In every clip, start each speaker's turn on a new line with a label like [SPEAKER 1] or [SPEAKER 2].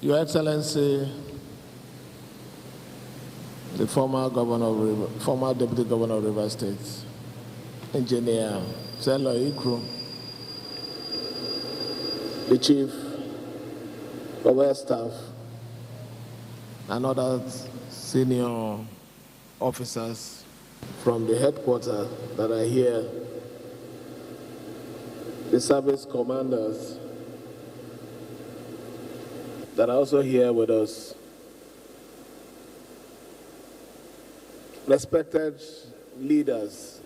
[SPEAKER 1] Your Excellency, the former Deputy Governor of Rivers State, Engineer Selo Ikru, the Chief of Air Staff, and other senior officers from the headquarters that are here, the service commanders that are also here with us, respected leaders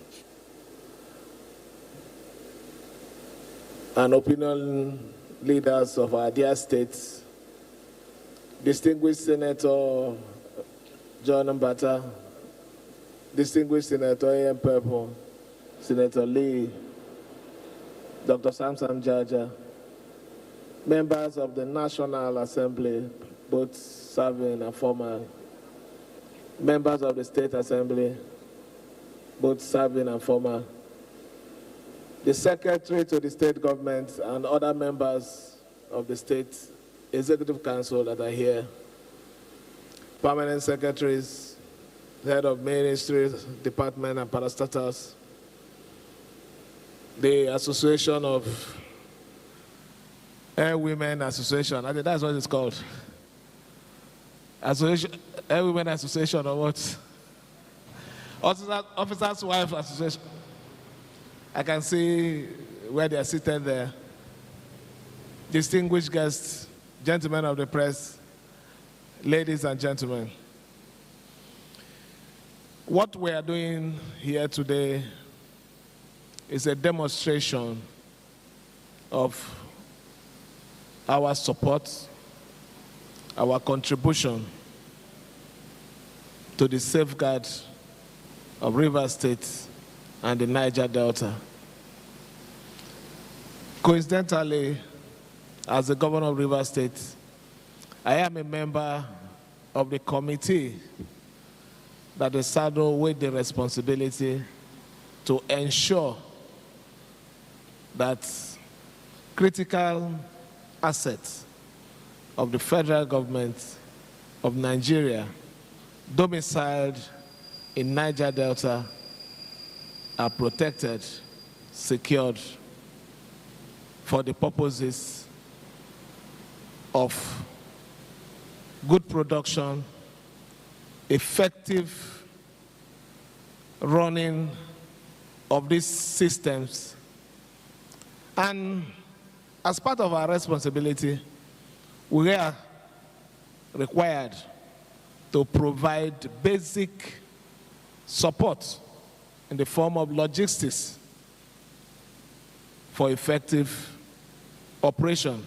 [SPEAKER 1] and opinion leaders of our dear states, distinguished Senator John Mbata, distinguished Senator A.M. Purple, Senator Lee, Dr. Samson Jaja, members of the National Assembly, both serving and former, members of the State Assembly, both serving and former, the Secretary to the State Government and other members of the State Executive Council that are here, permanent secretaries, head of ministries, department and parastatals, the Association of Air Women Association, I think that's what it's called. Air Women Association or what? Officers' Wife Association. I can see where they are seated there. Distinguished guests, gentlemen of the press, ladies and gentlemen. What we are doing here today is a demonstration of our support, our contribution to the safeguard of Rivers State and the Niger Delta. Coincidentally, as the governor of Rivers State, I am a member of the committee that is saddled with the responsibility to ensure that critical assets of the federal government of Nigeria domiciled in Niger Delta are protected, secured for the purposes of good production, effective running of these systems, and as part of our responsibility, we are required to provide basic support in the form of logistics for effective operation,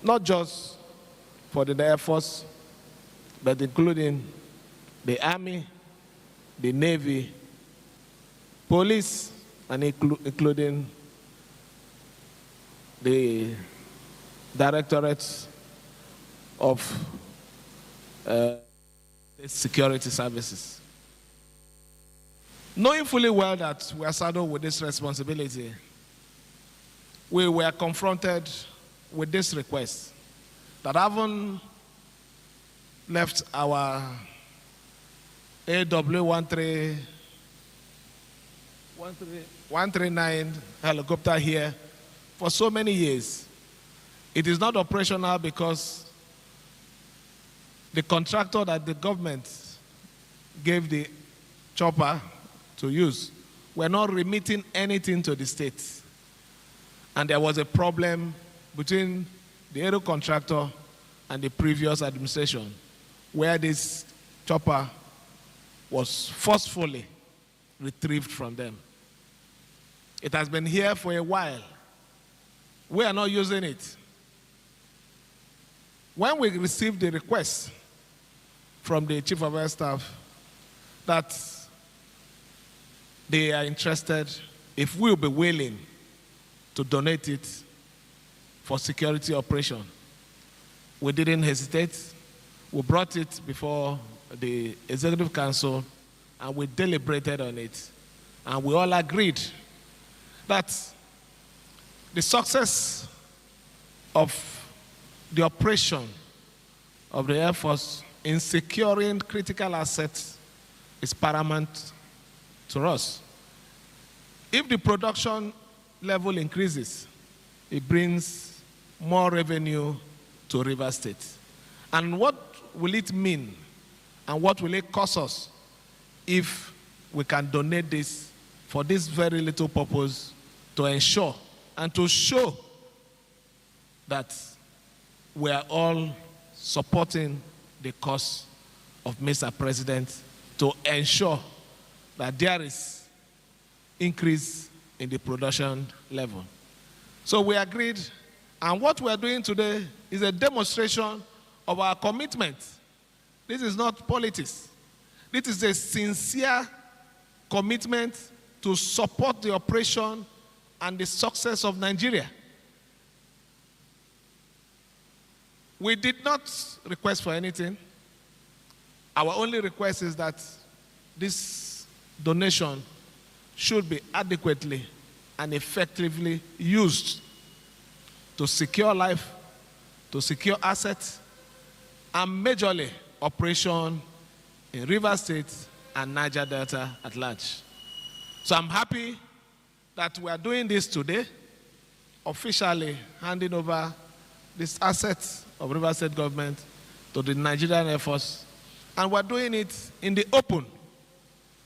[SPEAKER 1] not just for the Air Force, but including the Army, the Navy, police, and including the Directorate of Security Services. Knowing fully well that we are saddled with this responsibility, we were confronted with this request that having left our AW139 helicopter here for so many years. It is not operational because the contractor that the government gave the chopper to use were not remitting anything to the state. And there was a problem between the aero contractor and the previous administration where this chopper was forcefully retrieved from them. It has been here for a while. We are not using it. When we received the request from the Chief of Air Staff that they are interested, if we'll be willing to donate it for security operation, we didn't hesitate. We brought it before the Executive Council and we deliberated on it. And we all agreed that the success of the operation
[SPEAKER 2] of the Air Force in securing critical assets is paramount to us. If the production level increases, it brings more revenue to Rivers State. And what will it mean and what will it cost us if we can donate this for this very little purpose to ensure and to show that we are all supporting the cause of Mr. President to ensure that there is increase in the production level. So we agreed, and what we are doing today is a demonstration of our commitment. This is not politics. This is a sincere commitment to support the operation and the success of Nigeria. We did not request for anything. Our only request is that this donation should be adequately and effectively used to secure life, to secure assets, and majorly operation in Rivers State and Niger Delta at large. So I'm happy that we are doing this today, officially handing over these assets of Rivers State government to the Nigerian Air Force. And we're doing it in the open,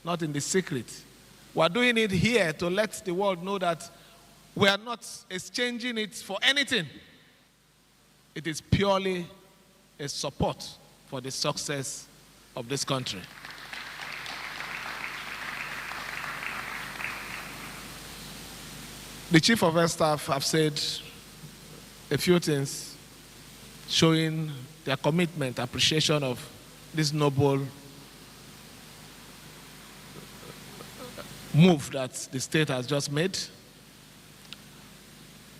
[SPEAKER 2] not in the secret. We're doing it here to let the world know that we are not exchanging it for anything. It is purely a support for the success of this country. The Chief of Air Staff have said a few things showing their commitment, appreciation of this noble move that the state has just made.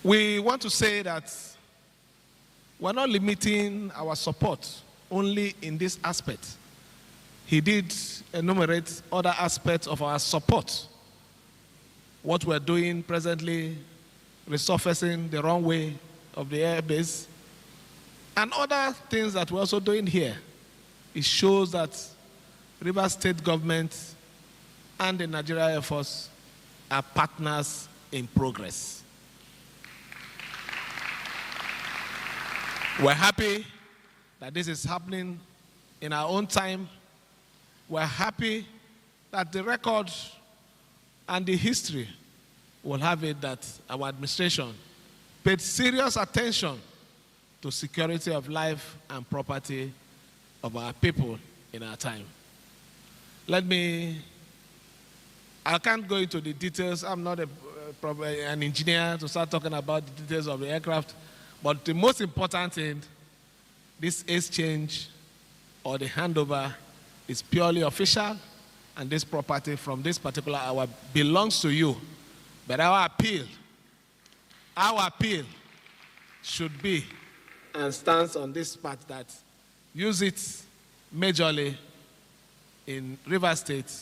[SPEAKER 2] We want to say that we're not limiting our support only in this aspect. He did enumerate other aspects of our support. What we're doing presently, resurfacing the runway of the air base, and other things that we're also doing here. It shows that Rivers State government and the Nigerian Air Force are partners in progress. We're happy that this is happening in our own time. We're happy that the record and the history will have it that our administration paid serious attention to security of life and property of our people in our time. I can't go into the details. I'm not an engineer to start talking about the details of the aircraft, but the most important thing, this exchange or the handover is purely official, and this property from this particular hour belongs to you. But our appeal should be and stands on this part that use it majorly in Rivers State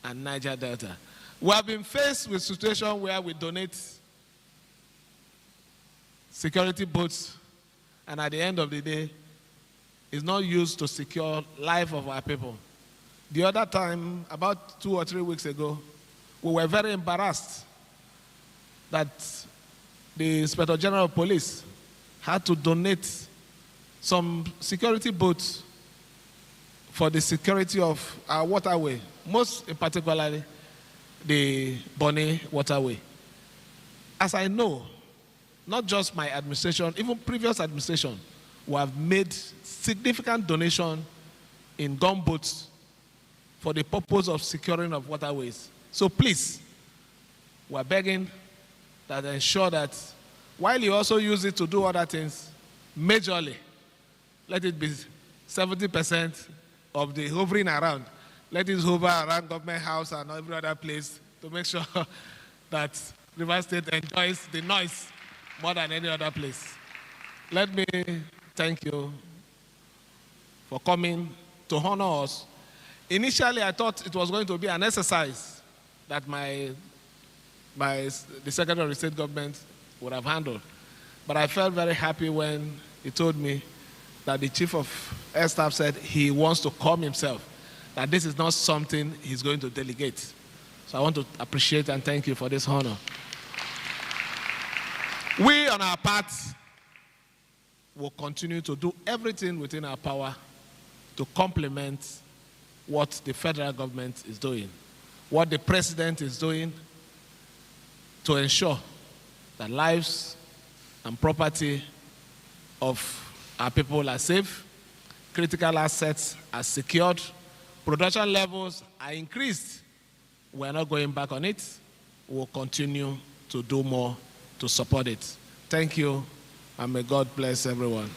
[SPEAKER 2] and Niger Delta. We have been faced with situations where we donate security boats, and at the end of the day, it's not used to secure life of our people. The other time, about 2 or 3 weeks ago, we were very embarrassed that the Inspector General of Police had to donate some security boats for the security of our waterway, most particularly the Bonny waterway. As I know, not just my administration, even previous administration, we have made significant donation in gunboats for the purpose of securing of waterways. So please, we're begging that ensure that while you also use it to do other things, majorly, let it be 70% of the hovering around. Let it hover around Government House and every other place to make sure that Rivers State enjoys the noise more than any other place. Let me thank you for coming to honor us. Initially, I thought it was going to be an exercise that the Secretary of State government would have handled. But I felt very happy when he told me that the Chief of Air Staff said he wants to come himself, that this is not something he's going to delegate. So I want to appreciate and thank you for this honor. We, on our part, will continue to do everything within our power to complement what the federal government is doing, what the president is doing to ensure that lives and property of our people are safe, critical assets are secured, production levels are increased. We're not going back on it. We'll continue to do more to support it. Thank you, and may God bless everyone.